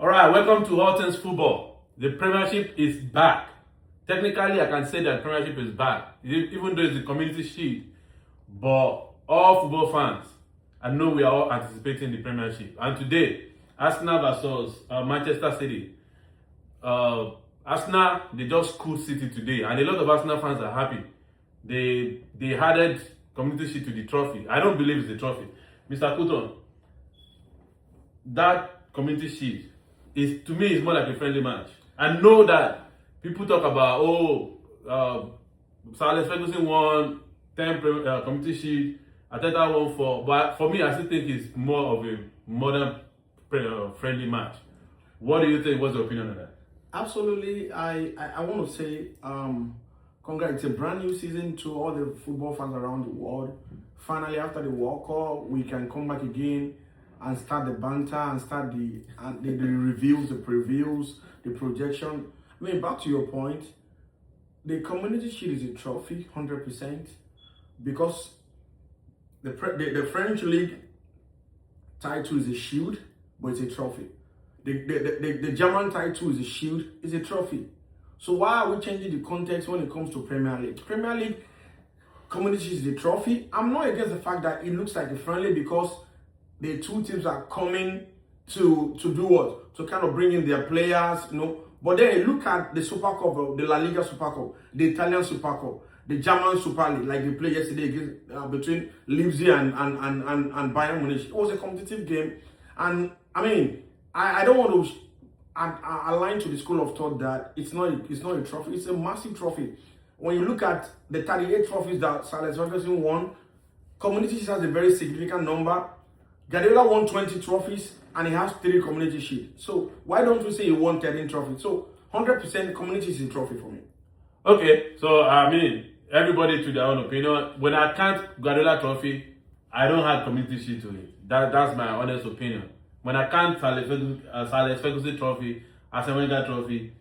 All right, welcome to All Things Football. The Premiership is back. Technically, I can say that Premiership is back, even though it's the Community Shield. But all football fans, I know we are all anticipating the Premiership. And today, Arsenal versus Manchester City. Arsenal, they just cooled City today, and a lot of Arsenal fans are happy. They added Community Shield to the trophy. I don't believe it's the trophy. Mr. Kuton, that Community Shield is, to me, is more like a friendly match. I know that people talk about, Sir Alex Ferguson won 10 Community Shield, Ateta won 4, but for me, I still think it's more of a modern friendly match. What do you think? What's your opinion on that? Absolutely. I want to say congrats. It's a brand new season to all the football fans around the world. Finally, after the World Cup, we can come back again and start the banter and start the reviews, the previews, the projection. I mean, back to your point, the Community Shield is a trophy, 100%, because the French League title is a shield, but it's a trophy. The German title is a shield, it's a trophy. So why are we changing the context when it comes to Premier League? Premier League Community Shield is a trophy. I'm not against the fact that it looks like a friendly because the two teams are coming to do what? To kind of bring in their players, But then you look at the Super Cup, the La Liga Super Cup, the Italian Super Cup, the German Super League, like they played yesterday against, between Leipzig and Bayern Munich. It was a competitive game. And I mean, I don't want to align to the school of thought that it's not a trophy. It's a massive trophy. When you look at the 38 trophies that Sir Alex Ferguson won, Community Shield has a very significant number. Guardiola won 20 trophies and he has 3 Community Shield. So why don't we say he won 13 trophies? So 100% Community is a trophy for me. Okay, so I mean, everybody to their own opinion. When I count Guardiola trophy, I don't have Community Shield to it. That's my honest opinion. When I count Sir Alex Ferguson trophy, Arsene Wenger trophy,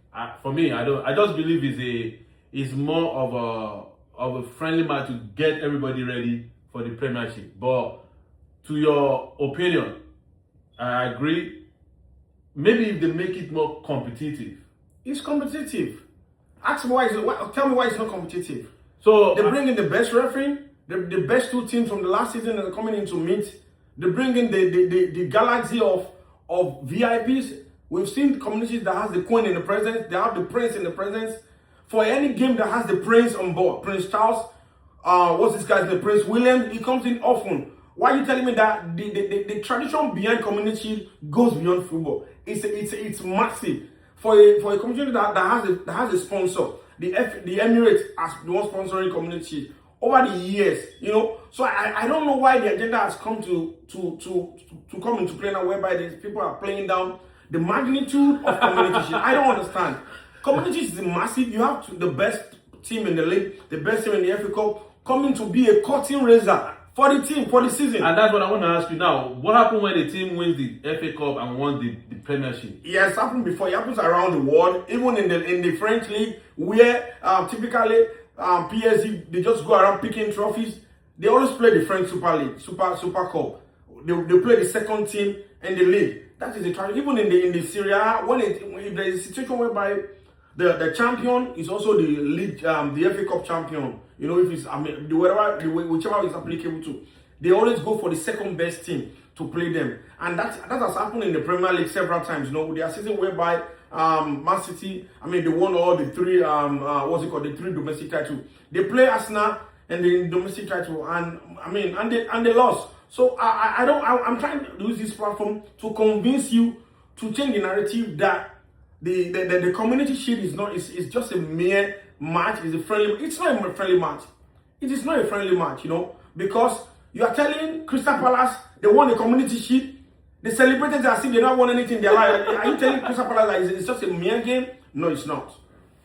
for me, I don't. I just believe it's more of a friendly match to get everybody ready for the Premiership. But to your opinion, I agree. Maybe if they make it more competitive. It's competitive. Ask me tell me why it's not competitive. So they bring in the best referee, the best 2 teams from the last season that are coming in to meet. They bring in the galaxy of VIPs. We've seen communities that has the Queen in the presence. They have the Prince in the presence. For any game that has the Prince on board, Prince Charles, what's this guy's name? Prince William, he comes in often. Why are you telling me that the tradition behind Community goes beyond football? It's massive. For a community that has a sponsor, the Emirates as the one sponsoring Community over the years, So I don't know why the agenda has come to come into play now, whereby these people are playing down the magnitude of Community. I don't understand. Community is massive. You have the best team in the league, the best team in the FA Cup, coming to be a curtain raiser for the team, for the season. And that's what I want to ask you now. What happened when the team wins the FA Cup and won the Premiership? It has happened before. It happens around the world, even in the French league, where typically PSG, they just go around picking trophies. They always play the French Super League, Super Cup. They play the second team in the league. That is the trend. Even in the Serie A, if there is a situation whereby the champion is also the league, the FA Cup champion. If it's whichever is applicable to, they always go for the second best team to play them, and that has happened in the Premier League several times. There are seasons whereby Man City, they won all the 3 the 3 domestic titles. They play Arsenal and the domestic title, and they lost. So I'm trying to use this platform to convince you to change the narrative that the Community Shield is just a mere match. It's not a friendly match. It is not a friendly match, because you are telling Crystal Palace they won the Community Shield. They celebrated as if they not won anything in their life. Are you telling Crystal Palace that it's just a mere game? No, it's not.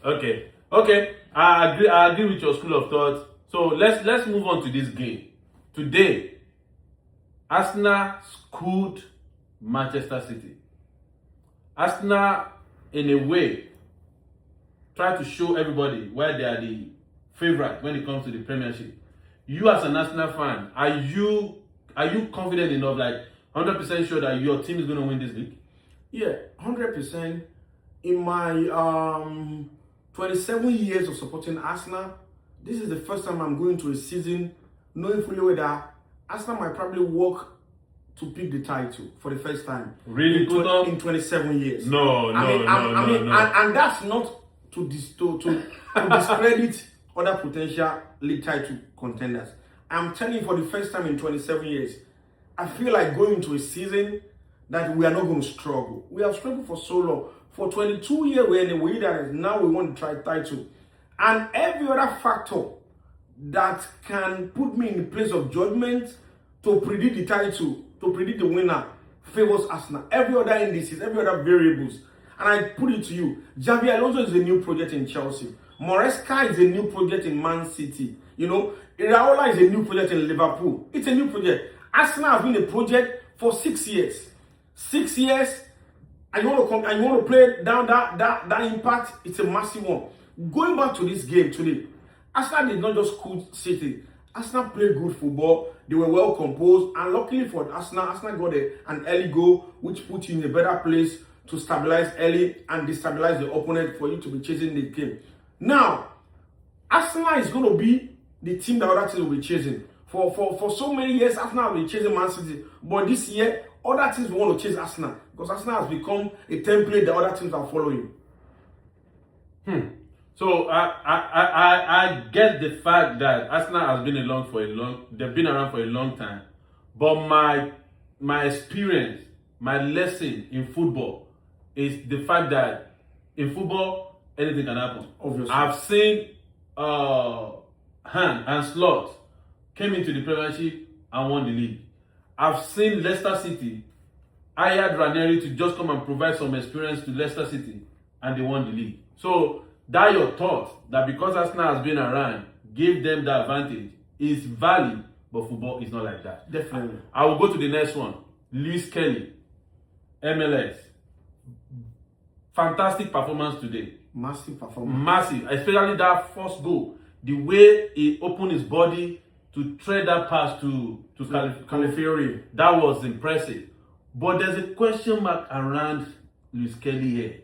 Okay. I agree with your school of thought. So let's move on to this game. Today, Arsenal schooled Manchester City. Arsenal, in a way, try to show everybody why they are the favorite when it comes to the Premiership. You as an Arsenal fan, are you confident enough, like 100% sure that your team is going to win this league? Yeah, 100%. In my 27 years of supporting Arsenal, this is the first time I'm going to a season knowing fully well that Arsenal might probably walk to pick the title for the first time. Really, in 27 years. No. And that's not to discredit other potential league title contenders. I'm telling you, for the first time in 27 years, I feel like going into a season that we are not going to struggle. We have struggled for so long. For 22 years, we're in a way that now we want to try title. And every other factor that can put me in the place of judgment to predict the title, to predict the winner, favors Arsenal. Every other indices, every other variables. And I put it to you, Xabi Alonso is a new project in Chelsea. Moresca is a new project in Man City. Iraola is a new project in Liverpool. It's a new project. Arsenal has been a project for 6 years. 6 years, and you want to play down that impact. It's a massive one. Going back to this game today, Arsenal did not just cool City. Arsenal played good football. They were well composed, and luckily for Arsenal got an early goal, which put you in a better place to stabilize early and destabilize the opponent for you to be chasing the game. Now, Arsenal is going to be the team that other teams will be chasing. For so many years, Arsenal will be chasing Man City, but this year, other teams will want to chase Arsenal because Arsenal has become a template that other teams are following. So I get the fact that Arsenal has been they've been around for a long time, but my experience, my lesson in football is the fact that in football anything can happen. Obviously, I've seen Han and Slot came into the Premiership and won the league. I've seen Leicester City hired Ranieri to just come and provide some experience to Leicester City, and they won the league. So that your thought that because Arsenal has been around gave them the advantage is valid, but football is not like that. Definitely. I will go to the next one. Lewis Kelly, MLS. Fantastic performance today. Massive performance. Massive, especially that first goal. The way he opened his body to trade that pass to Calafiori, that was impressive. But there's a question mark around Lewis Kelly here.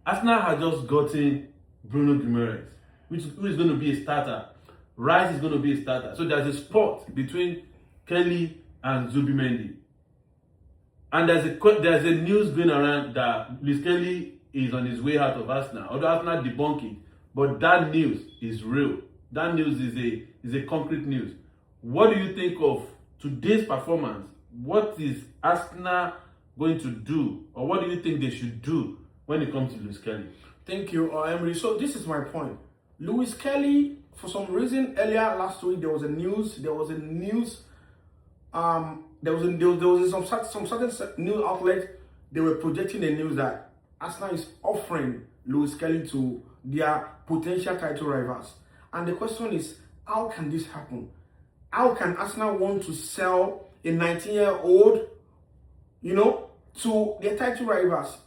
Arsenal has just gotten Bruno Guimaraes, who is going to be a starter. Rice is going to be a starter. So there's a spot between Kelly and Zubimendi. And there's a news going around that Lewis Kelly is on his way out of Arsenal. Although Arsenal debunking, but that news is real. That news is a concrete news. What do you think of today's performance? What is Arsenal going to do, or what do you think they should do when it comes to Lewis Kelly? Thank you, Emery. So this is my point. Lewis Kelly, for some reason, earlier last week there was some certain news outlet. They were projecting the news that Arsenal is offering Lewis Kelly to their potential title rivals. And the question is, how can this happen? How can Arsenal want to sell a 19-year-old, to their title rivals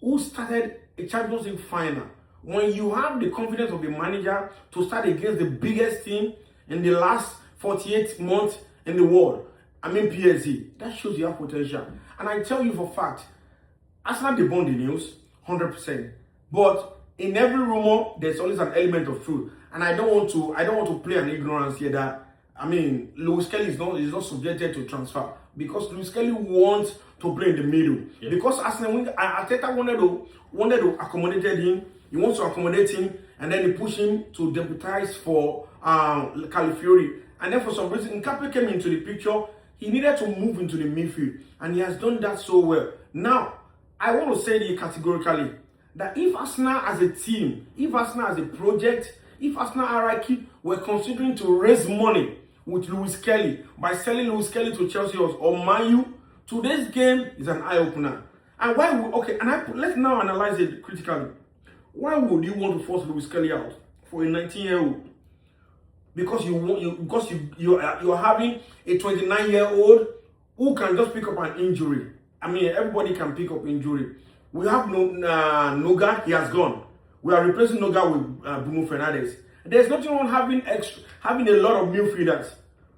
who started a Champions League final? When you have the confidence of the manager to start against the biggest team in the last 48 months in the world, PSG, that shows you have potential. And I tell you for a fact, Arsenal debunked the news, 100%. But in every rumor, there's always an element of truth. And I don't want to play an ignorance here that Lewis Kelly is not subjected to transfer because Lewis Kelly wants to play in the middle. Yeah. Because Arsenal, Arteta wanted to accommodate him. He wants to accommodate him, and then he pushed him to deputize for Calafiori. And then for some reason, Nkapé came into the picture. He needed to move into the midfield, and he has done that so well. Now, I want to say here categorically that if Arsenal as a team, if Arsenal as a project, if Arsenal RIQ were considering to raise money with Lewis Kelly by selling Lewis Kelly to Chelsea or Man U, today's game is an eye-opener. And let's now analyze it critically. Why would you want to force Lewis Kelly out for a 19-year-old? Because you're having a 29-year-old who can just pick up an injury. Everybody can pick up injury. We have Noga, he has gone. We are replacing Noga with Bruno Fernandes. There's nothing wrong having a lot of midfielders.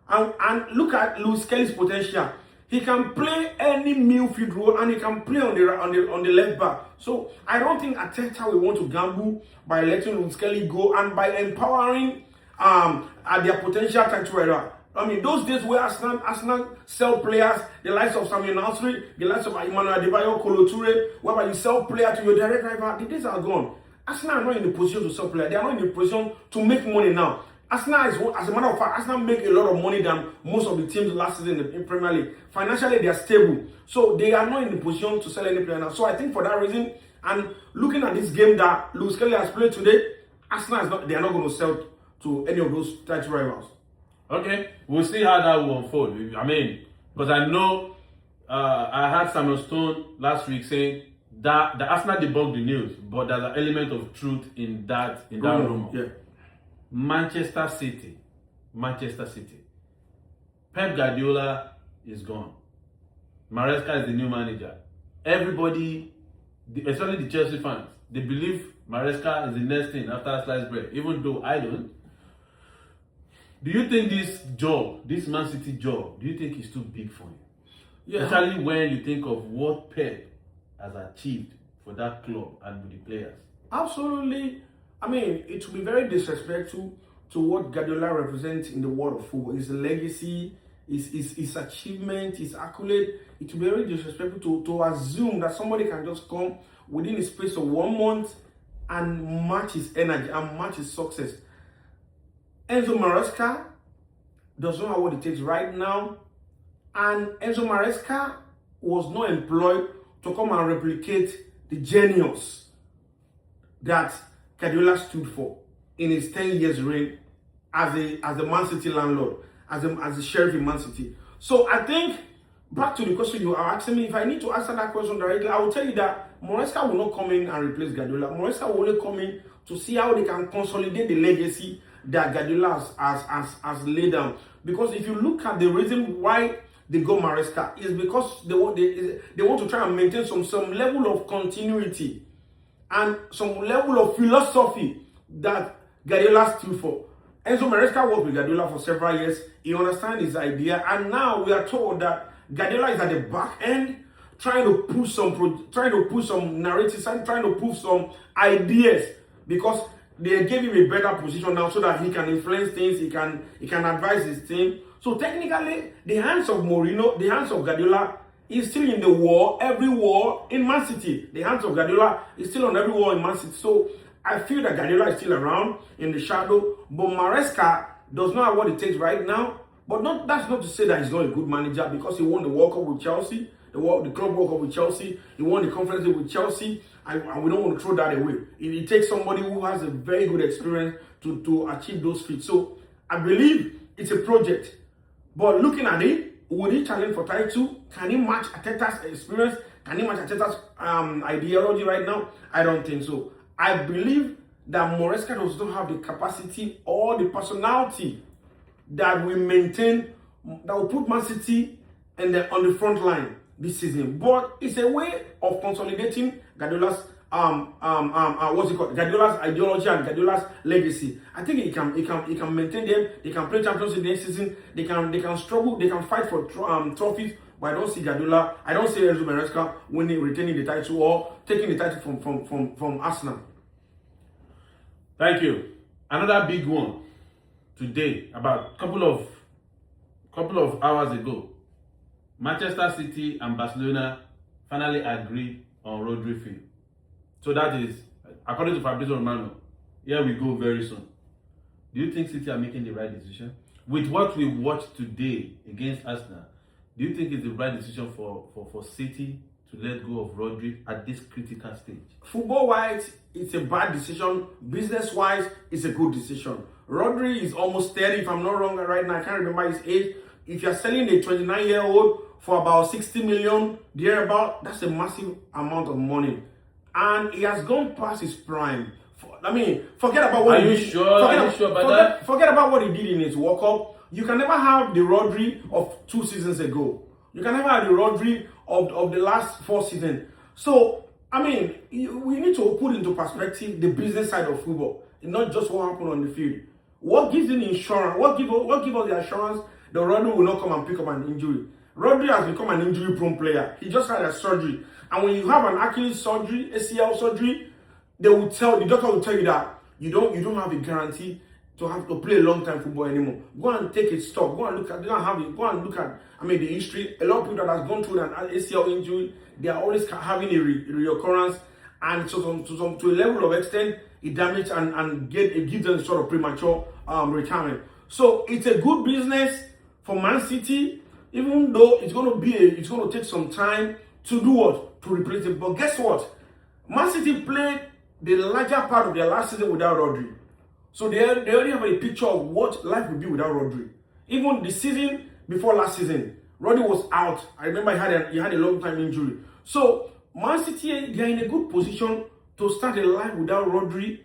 And look at Lewis Kelly's potential. He can play any midfield role and he can play on the left back. So I don't think Arteta will want to gamble by letting Luis Kelly go and by empowering at their potential title runner. I mean, those days where Arsenal sell players, the likes of Samuel Nasri, the likes of Emmanuel Adebayo, Kolo Toure, whereby you sell players to your direct rival, the days are gone. Arsenal are not in the position to sell players. They are not in the position to make money now. Arsenal is, as a matter of fact, Arsenal make a lot of money than most of the teams last season in Premier League. Financially, they are stable. So they are not in the position to sell any player now. So I think for that reason, and looking at this game that Luis Kelly has played today, Arsenal is not, they are not going to sell to any of those title rivals. Okay, we'll see how that will unfold. I mean, because I know I heard Samuel Stone last week saying that the Arsenal debunked the news, but there's an element of truth in that rumor. Yeah. Manchester City. Pep Guardiola is gone. Maresca is the new manager. Everybody, especially the Chelsea fans, they believe Maresca is the next thing after sliced bread, even though I don't. Do you think this Man City job, do you think is too big for him? Yeah. Especially when you think of what Pep has achieved for that club and with the players. Absolutely. I mean, it will be very disrespectful to what Guardiola represents in the world of football. His legacy, his achievement, his accolade. It will be very disrespectful to assume that somebody can just come within the space of 1 month and match his energy and match his success. Enzo Maresca does not have what it takes right now. And Enzo Maresca was not employed to come and replicate the genius that Guardiola stood for in his 10 years reign as a Man City landlord, as a sheriff in Man City. So I think, back to the question you are asking me, if I need to answer that question directly, I will tell you that Maresca will not come in and replace Guardiola. Maresca will only come in to see how they can consolidate the legacy that Guardiola has laid down. Because if you look at the reason why they go Maresca, is because they want to try and maintain some level of continuity and some level of philosophy that Guardiola stood for. Enzo Maresca worked with Guardiola for several years. He understands his idea, and now we are told that Guardiola is at the back end trying to push some narratives and trying to push some ideas, because they gave him a better position now so that he can influence things, he can advise his team. So technically, the hands of Mourinho, the hands of Guardiola is still in the war, every war in Man City. The hands of Guardiola is still on every war in Man City. So I feel that Guardiola is still around in the shadow, but Maresca does not have what it takes right now. But that's not to say that he's not a good manager, because he won the World Cup with Chelsea, the Club World Cup with Chelsea, he won the Conference League with Chelsea, and we don't want to throw that away. It takes somebody who has a very good experience to achieve those feats. So I believe it's a project. But looking at it, will he challenge for title? Can he match Arteta's experience? Can he match Arteta's ideology right now? I don't think so. I believe that Maresca does not have the capacity or the personality that will maintain, that will put Man City on the front line this season. But it's a way of consolidating Guardiola's Guardiola's ideology and Guardiola's legacy. I think he can maintain them. They can play Champions League next season. They can struggle. They can fight for trophies. But I don't see Guardiola. I don't see Enzo Maresca retaining the title or taking the title from Arsenal. Thank you. Another big one today, about couple of hours ago, Manchester City and Barcelona finally agreed on Rodri fee. So that is, according to Fabrizio Romano, here we go very soon. Do you think City are making the right decision? With what we watched today against Arsenal, do you think it's the right decision for City to let go of Rodri at this critical stage? Football-wise, it's a bad decision. Business-wise, it's a good decision. Rodri is almost 30, if I'm not wrong right now. I can't remember his age. If you're selling a 29-year-old for about 60 million, thereabout, that's a massive amount of money. And he has gone past his prime. Forget about what he did. Forget about what he did in his World Cup. You can never have the Rodri of 2 seasons ago. You can never have the Rodri of the last 4 seasons. So, we need to put into perspective the business side of football, and not just what happened on the field. What gives him insurance? What give us the assurance the Rodri will not come and pick up an injury? Rodri has become an injury-prone player. He just had a surgery. And when you have an Achilles surgery, ACL surgery, the doctor will tell you that you don't have a guarantee to have to play a long-time football anymore. Go and take a stop. Go and look at the history. A lot of people that has gone through an ACL injury, they are always having a reoccurrence, and so to a level of extent, it damages and it gives them sort of premature retirement. So it's a good business for Man City, even though it's going to take some time to do what? To replace it. But guess what? Man City played the larger part of their last season without Rodri. So they already have a picture of what life would be without Rodri. Even the season before last season, Rodri was out. I remember he had a long-time injury. So Man City, they are in a good position to start a life without Rodri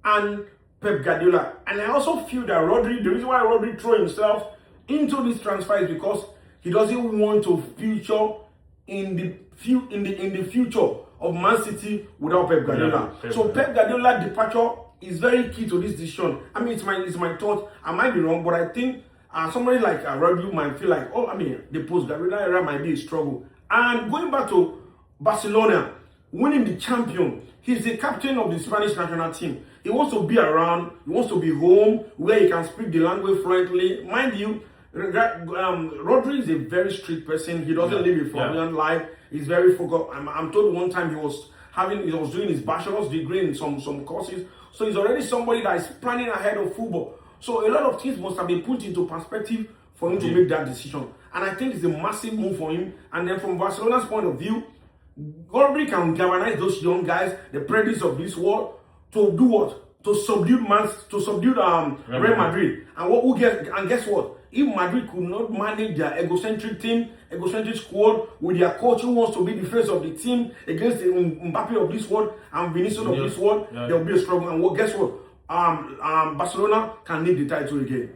and Pep Guardiola. And I also feel that the reason why Rodri threw himself into this transfer is because he doesn't want to feature in the future of Man City without Pep Guardiola. So Pep Guardiola's departure is very key to this decision. I mean, it's my thought. I might be wrong, but I think somebody like Rodri might feel like, the post-Guardiola era might be a struggle. And going back to Barcelona, winning the champion, he's the captain of the Spanish national team. He wants to be around, he wants to be home, where he can speak the language fluently. Mind you, Rodri is a very strict person. He doesn't live a flamboyant life. He's very focused. I'm told one time he was doing his bachelor's degree in some courses. So he's already somebody that is planning ahead of football. So a lot of things must have been put into perspective for him to make that decision. And I think it's a massive move for him. And then from Barcelona's point of view, Rodri can galvanize those young guys, the predators of this world, to do what? To subdue Real Madrid. And guess what? If Madrid could not manage their egocentric squad with their coach who wants to be the face of the team against the Mbappe of this world and Vinicius of this world, there will be a struggle. And guess what? Barcelona can lead the title again.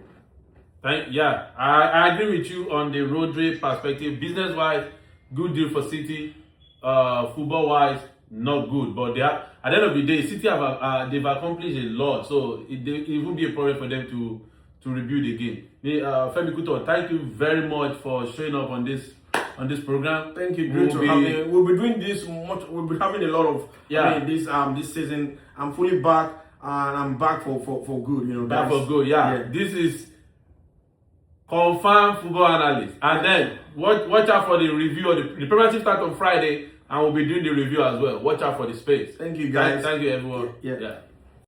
I agree with you on the Rodri perspective. Business-wise, good deal for City. Football-wise, not good. But at the end of the day, City they've accomplished a lot, so it won't be a problem for them to review the game. Femi Kuton, thank you very much for showing up on this program. Thank you. Great to have me. We'll be doing this much. We'll be having a lot of this season. I'm fully back, and I'm back for good. Back for good. Yeah. This is confirmed football analyst. And then watch out for the review of the Premiership start on Friday, and we'll be doing the review as well. Watch out for the space. Thank you, guys. Thank you, everyone. Yeah.